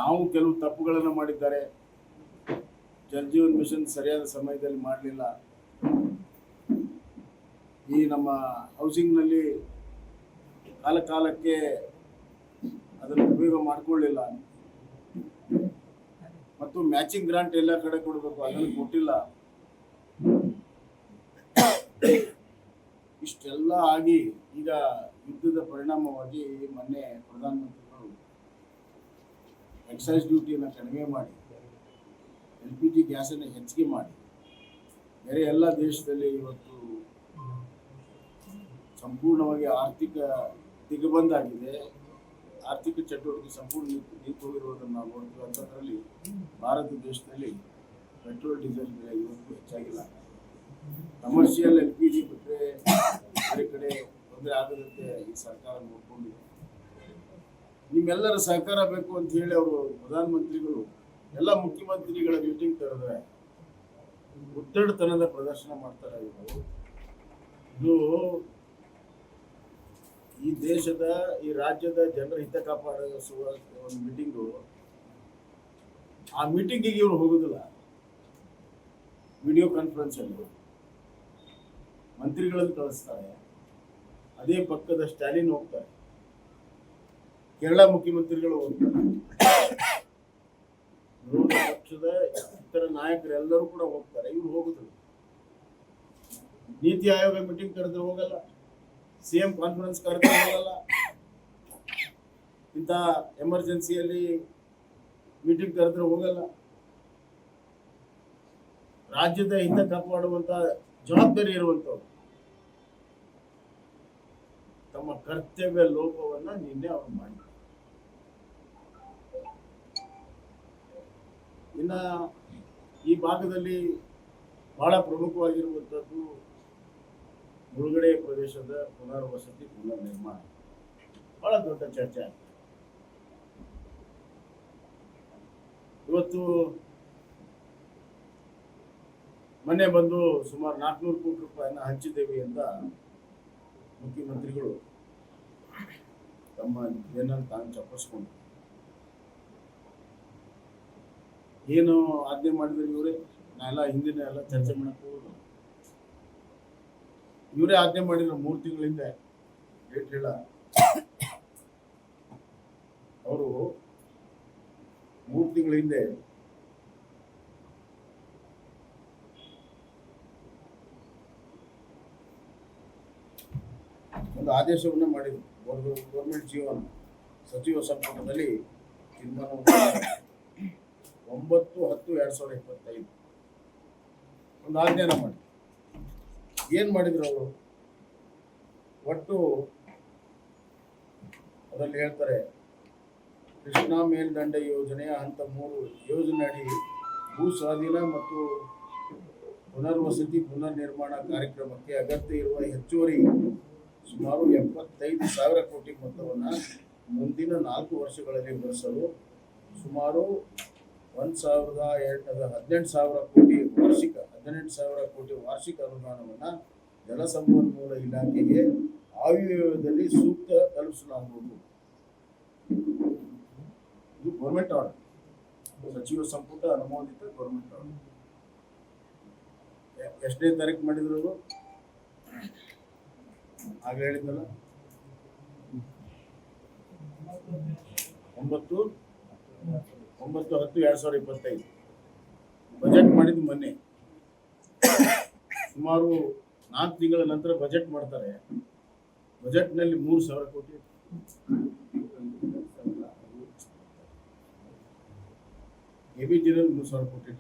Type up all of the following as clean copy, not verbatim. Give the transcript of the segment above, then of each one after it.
ತಾವು ಕೆಲವು ತಪ್ಪುಗಳನ್ನು ಮಾಡಿದ್ದಾರೆ. ಜಲ್ ಜೀವನ್ ಮಿಷನ್ ಸರಿಯಾದ ಸಮಯದಲ್ಲಿ ಮಾಡಲಿಲ್ಲ. ಈ ನಮ್ಮ ಹೌಸಿಂಗ್ನಲ್ಲಿ ಕಾಲಕ್ಕೆ ಅದನ್ನು ಉಪಯೋಗ ಮಾಡಿಕೊಳ್ಳಿಲ್ಲ. ಮತ್ತು ಮ್ಯಾಚಿಂಗ್ ಗ್ರಾಂಟ್ ಎಲ್ಲ ಕಡೆ ಕೊಡಬೇಕು, ಅದನ್ನು ಕೊಟ್ಟಿಲ್ಲ. ಇಷ್ಟೆಲ್ಲ ಆಗಿ ಈಗ ಯುದ್ಧದ ಪರಿಣಾಮವಾಗಿ ಮೊನ್ನೆ ಪ್ರಧಾನಮಂತ್ರಿಗಳು ಎಕ್ಸೈಸ್ ಡ್ಯೂಟಿಯನ್ನು ಕಡಿಮೆ ಮಾಡಿ LPG ಗ್ಯಾಸನ್ನು ಹೆಚ್ಚಿಗೆ ಮಾಡಿ ಬೇರೆ ಎಲ್ಲ ದೇಶದಲ್ಲಿ ಇವತ್ತು ಸಂಪೂರ್ಣವಾಗಿ ಆರ್ಥಿಕ ದಿಗ್ಬಂಧ ಆಗಿದೆ. ಆರ್ಥಿಕ ಚಟುವಟಿಕೆ ಸಂಪೂರ್ಣ ನಿಂತು ಹೋಗಿರುವುದನ್ನು ನಾವು ನೋಡ್ತೀವಿ. ಅಂಥದ್ರಲ್ಲಿ ಭಾರತ ದೇಶದಲ್ಲಿ ಪೆಟ್ರೋಲ್ ಡೀಸೆಲ್ ಬೆಲೆ ಇವತ್ತು ಹೆಚ್ಚಾಗಿಲ್ಲ. ಕಮರ್ಷಿಯಲ್ LPG ಬಿಟ್ಟರೆ ಬೇರೆ ಕಡೆ ತೊಂದರೆ ಆಗದಂತೆ ಈ ಸರ್ಕಾರ ನೋಡಿಕೊಂಡಿದೆ. ನಿಮ್ಮೆಲ್ಲರ ಸಹಕಾರ ಬೇಕು ಅಂತ ಹೇಳಿ ಅವರು ಪ್ರಧಾನಮಂತ್ರಿಗಳು ಎಲ್ಲ ಮುಖ್ಯಮಂತ್ರಿಗಳ ಮೀಟಿಂಗ್ ಕರೆದ್ರೆ ಒತ್ತಡತನದ ಪ್ರದರ್ಶನ ಮಾಡ್ತಾರೆ. ಇದು ಈ ದೇಶದ ಈ ರಾಜ್ಯದ ಜನರ ಹಿತ ಕಾಪಾಡಿಸುವ ಒಂದು ಮೀಟಿಂಗು. ಆ ಮೀಟಿಂಗಿಗೆ ಇವರು ಹೋಗುದಿಲ್ಲ. ವಿಡಿಯೋ ಕಾನ್ಫರೆನ್ಸ್ ಅಲ್ಲಿ ಮಂತ್ರಿಗಳನ್ನು ಕಳಿಸ್ತಾರೆ. ಅದೇ ಪಕ್ಕದ ಸ್ಟಾಲಿನ್ ಹೋಗ್ತಾರೆ, ಕೇರಳ ಮುಖ್ಯಮಂತ್ರಿಗಳು ಹೋಗ್ತಾರೆ, ವಿರೋಧ ಪಕ್ಷದ ಇತರ ನಾಯಕರೆಲ್ಲರೂ ಕೂಡ ಹೋಗ್ತಾರೆ. ಇವ್ರು ಹೋಗುದಿಲ್ಲ. ನೀತಿ ಆಯೋಗ ಮೀಟಿಂಗ್ ಕರೆದ್ರೆ ಹೋಗಲ್ಲ, CM ಕಾನ್ಫರೆನ್ಸ್ ಕರೆದ್ರೆ ಹೋಗಲ್ಲ, ಇಂಥ ಎಮರ್ಜೆನ್ಸಿಯಲ್ಲಿ ಮೀಟಿಂಗ್ ಕರೆದ್ರೆ ಹೋಗಲ್ಲ. ರಾಜ್ಯದ ಹಿತ ಕಾಪಾಡುವಂತ ಜವಾಬ್ದಾರಿ ಇರುವಂತವ್ರು ತಮ್ಮ ಕರ್ತವ್ಯ ಲೋಪವನ್ನ ನಿನ್ನೆ ಅವರು ಮಾಡಿದ್ದಾರೆ. ಇನ್ನ ಈ ಭಾಗದಲ್ಲಿ ಬಹಳ ಪ್ರಮುಖವಾಗಿರುವಂಥದ್ದು ಮುಳುಗಡೆ ಪ್ರದೇಶದ ಪುನರ್ವಸತಿ ಪುನರ್ ನಿರ್ಮಾಣ ಬಹಳ ದೊಡ್ಡ ಚರ್ಚೆ ಆಗ್ತದೆ. ಇವತ್ತು ಮೊನ್ನೆ ಬಂದು ಸುಮಾರು 400 ಕೋಟಿ ರೂಪಾಯಿನ ಹಂಚಿದ್ದೇವೆ ಅಂತ ಮುಖ್ಯಮಂತ್ರಿಗಳು ತಮ್ಮ ಏನನ್ನು ತಾನು ಚಪ್ಪಿಸ್ಕೊಂಡು ಏನು ಆಜ್ಞೆ ಮಾಡಿದ್ರೆ ಇವರೇ, ನಾನೆಲ್ಲ ಹಿಂದಿನ ಎಲ್ಲ ಚರ್ಚೆ ಮಾಡಕ್ಕೆ ಹೋಗೋದು. ಇವರೇ ಆಜ್ಞೆ ಮಾಡಿದ್ರು 3 ತಿಂಗಳಿಂದ. ಡೇಟ್ ಹೇಳ ಅವರು 3 ತಿಂಗಳ ಹಿಂದೆ ಒಂದು ಆದೇಶವನ್ನ ಮಾಡಿದ್ರು. ಗೌರ್ಮೆಂಟ್ ಜೀವನ ಸಚಿವ ಸಂಪುಟದಲ್ಲಿ ತೀರ್ಮಾನ 9/10/2025 ಒಂದು ಆಜ್ಞಾನ ಮಾಡಿ ಏನ್ ಮಾಡಿದ್ರು ಅವರು. ಒಟ್ಟು ಅದರಲ್ಲಿ ಹೇಳ್ತಾರೆ, ಕೃಷ್ಣಾ ಮೇಲ್ದಂಡೆ ಯೋಜನೆಯ ಹಂತ 3 ಯೋಜನೆ ಅಡಿ ಭೂ ಸ್ವಾಧೀನ ಮತ್ತು ಪುನರ್ವಸತಿ ಪುನರ್ ನಿರ್ಮಾಣ ಕಾರ್ಯಕ್ರಮಕ್ಕೆ ಅಗತ್ಯ ಇರುವ ಹೆಚ್ಚುವರಿ ಸುಮಾರು 75,000 ಕೋಟಿ ಮೊತ್ತವನ್ನು ಮುಂದಿನ 4 ವರ್ಷಗಳಲ್ಲಿ ಬಳಸಲು ಸುಮಾರು 18,000 ಕೋಟಿ ವಾರ್ಷಿಕ ಅನುದಾನವನ್ನು ಜಲಸಂಪನ್ಮೂಲ ಇಲಾಖೆಗೆ ಆಯವ್ಯಯದಲ್ಲಿ ಸೂಕ್ತ ತಲುಪಿಸಲಾಗುವುದು. ಇದು ಗೌರ್ಮೆಂಟ್ ಆರ್ಡರ್, ಸಚಿವ ಸಂಪುಟ ಅನುಮೋದಿತ ಗೌರ್ಮೆಂಟ್ ಆರ್ಡರ್. ಎಷ್ಟನೇ ತಾರೀಕು ಮಾಡಿದ್ರು ಅವರು? ಆಗ ಹೇಳಿದ್ದಲ್ಲ, 9/10/2025 ಬಜೆಟ್ ಮಾಡಿದ್ದು ಮೊನ್ನೆ. ಸುಮಾರು 4 ತಿಂಗಳ ನಂತರ ಬಜೆಟ್ ಮಾಡ್ತಾರೆ. ಬಜೆಟ್ನಲ್ಲಿ 3,000 ಕೋಟಿ, ABGನಲ್ಲಿ 3,000 ಕೋಟಿ,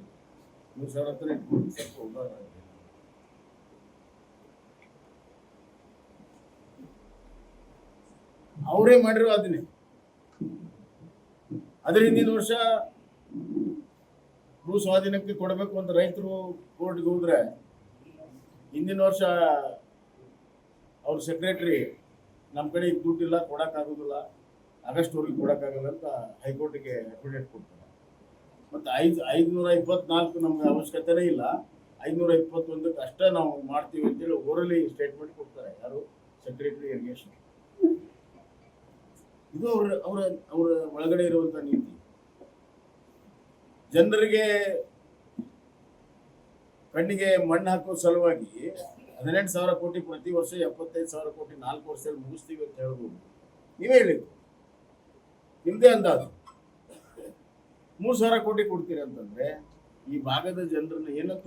3,000 ಹತ್ರ ಇಟ್ಕೊಂಡು ಸ್ವಲ್ಪ ಉದಾಹರಣೆ. ಅವರೇ ಮಾಡಿರೋ ಅದನ್ನೇ. ಅದ್ರ ಹಿಂದಿನ ವರ್ಷ ಭೂ ಸ್ವಾಧೀನಕ್ಕೆ ಕೊಡಬೇಕು ಅಂತ ರೈತರು ಕೋರ್ಟ್ಗೆ ಹೋದ್ರೆ, ಹಿಂದಿನ ವರ್ಷ ಅವ್ರ ಸೆಕ್ರೆಟರಿ ನಮ್ಮ ಕಡೆ ದುಡ್ಡಿಲ್ಲ, ಕೊಡೋಕ್ಕಾಗೋದಿಲ್ಲ, ಆಗಸ್ಟ್ವರೆಗೆ ಕೊಡೋಕ್ಕಾಗಲ್ಲ ಅಂತ ಹೈಕೋರ್ಟಿಗೆ ಅಫಿಡೇಟ್ ಕೊಡ್ತಾರೆ. ಮತ್ತು 524 ನಮ್ಗೆ ಅವಶ್ಯಕತೆನೇ ಇಲ್ಲ, 521ಕ್ಕೆ ಅಷ್ಟೇ ನಾವು ಮಾಡ್ತೀವಿ ಅಂತೇಳಿ ಓರಲಿ ಸ್ಟೇಟ್ಮೆಂಟ್ ಕೊಡ್ತಾರೆ. ಯಾರು? Secretary irrigation. ಇದು ಅವರ ಒಳಗಡೆ ಇರುವಂಥ ನೀತಿ. ಜನರಿಗೆ ಕಣ್ಣಿಗೆ ಮಣ್ಣು ಹಾಕೋ ಸಲುವಾಗಿ 18,000 ಕೋಟಿ ಪ್ರತಿ ವರ್ಷ 75,000 ಕೋಟಿ 4 ವರ್ಷದಲ್ಲಿ ಮುಗಿಸ್ತೀವಿ ಅಂತ ಹೇಳ್ಬೋದು. ನೀವೇ ಹೇಳಿದ್ದು, ನಿಮ್ದೇ ಅಂದಾಜು 3,000 ಕೋಟಿ ಕೊಡ್ತೀರಿ ಅಂತಂದ್ರೆ ಈ ಭಾಗದ ಜನರನ್ನ ಏನಂತ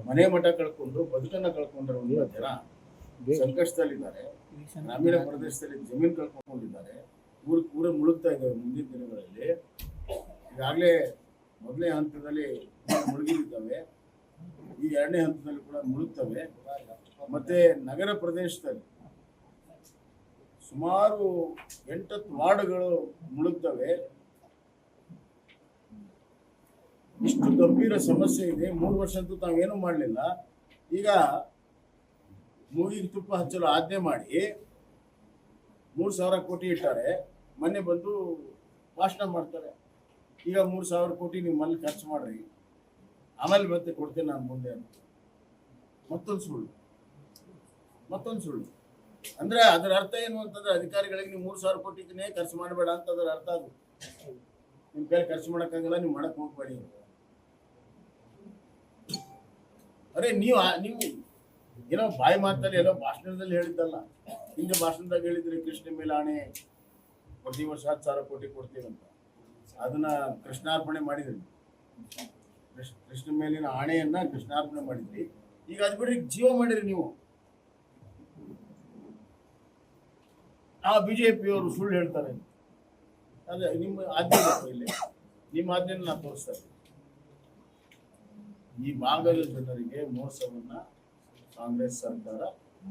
ಮನೆ ಮಠ ಕಳ್ಕೊಂಡು ಬದುಕನ್ನ ಕಳ್ಕೊಂಡಿರುವಂತ ಜನ ಸಂಕಷ್ಟದಲ್ಲಿದ್ದಾರೆ. ಗ್ರಾಮೀಣ ಪ್ರದೇಶದಲ್ಲಿ ಜಮೀನು ಕಳ್ಕೊಂಡಿದ್ದಾರೆ. ಊರ ಮುಳುಗ್ತಾ ಇದ್ದಾವೆ. ಮುಂದಿನ ದಿನಗಳಲ್ಲಿ ಈಗಾಗಲೇ ಮೊದಲನೇ ಹಂತದಲ್ಲಿ ಮುಳುಗಿದ್ದಾವೆ, ಈ ಎರಡನೇ ಹಂತದಲ್ಲಿ ಕೂಡ ಮುಳುಗ್ತವೆ. ಮತ್ತೆ ನಗರ ಪ್ರದೇಶದಲ್ಲಿ ಸುಮಾರು 8 ವಾರ್ಡ್ಗಳು ಮುಳುಗ್ತವೆ. ಇಷ್ಟು ಗಂಭೀರ ಸಮಸ್ಯೆ ಇದೆ. 3 ವರ್ಷ ಅಂತೂ ತಾವೇನು ಮಾಡಲಿಲ್ಲ. ಈಗ ಮೂಗಿಗೆ ತುಪ್ಪ ಹಚ್ಚಲು ಆಜ್ಞೆ ಮಾಡಿ 3,000 ಕೋಟಿ ಇಟ್ಟಾರೆ. ಮೊನ್ನೆ ಬಂದು ಭಾಷಣ ಮಾಡ್ತಾರೆ, ಈಗ 3,000 ಕೋಟಿ ನಿಮ್ಮಲ್ಲಿ ಖರ್ಚು ಮಾಡ್ರಿ, ಆಮೇಲೆ ಮತ್ತೆ ಕೊಡ್ತೇನೆ ನಾನು ಮುಂದೆ ಅಂತ. ಮತ್ತೊಂದು ಸುಳ್ಳು. ಅಂದ್ರೆ ಅದರ ಅರ್ಥ ಏನು ಅಂತಂದ್ರೆ ಅಧಿಕಾರಿಗಳಿಗೆ ನೀವು 3,000 ಕೋಟಿನೇ ಖರ್ಚು ಮಾಡಬೇಡ ಅಂತ ಅದರ ಅರ್ಥ. ಅದು ನಿಮ್ ಕೈ ಖರ್ಚು ಮಾಡೋಕ್ಕಾಗಲ್ಲ, ನೀವು ಮಾಡಕ್ ಹೋಗ್ಬೇಡಿ. ಅರೆ ನೀವು ಏನೋ ಬಾಯಿ ಮಾತಲ್ಲಿ ಎಲ್ಲೋ ಭಾಷಣದಲ್ಲಿ ಹೇಳಿದ್ದಲ್ಲ, ಹಿಂದೆ ಭಾಷಣದಾಗ ಹೇಳಿದ್ರಿ ಕೃಷ್ಣ ಮೇಲೆ ಆಣೆ ಪ್ರತಿ ವರ್ಷ 10,000 ಕೋಟಿ ಕೊಡ್ತೀವಂತ. ಅದನ್ನ ಕೃಷ್ಣಾರ್ಪಣೆ ಮಾಡಿದ್ರಿ. ಕೃಷ್ಣ ಮೇಲಿನ ಆಣೆಯನ್ನ ಕೃಷ್ಣಾರ್ಪಣೆ ಮಾಡಿದ್ರಿ. ಈಗ ಅದ್ ಬಿಡ್ರಿ, ಜೀವ ಮಾಡಿರಿ ನೀವು. ಆ ಬಿಜೆಪಿಯವರು ಸುಳ್ಳು ಹೇಳ್ತಾರೆ. ಅದೇ ನಿಮ್ಮ ಆಜ್ಞೆ ಇಲ್ಲಿ, ನಿಮ್ಮ ಆಜ್ಞೆನ ನಾನು ತೋರಿಸ್ತಾ ಇದ್ದೀನಿ. ಈ ಭಾಗದ ಜನರಿಗೆ ಮೋಸವನ್ನ ಕಾಂಗ್ರೆಸ್ ಸರ್ಕಾರ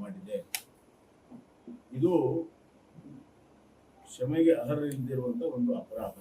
ಮಾಡಿದೆ. ಇದು ಕ್ಷಮೆಗೆ ಅರ್ಹರಿಲ್ಲದಿರುವಂತ ಒಂದು ಅಪರಾಧ.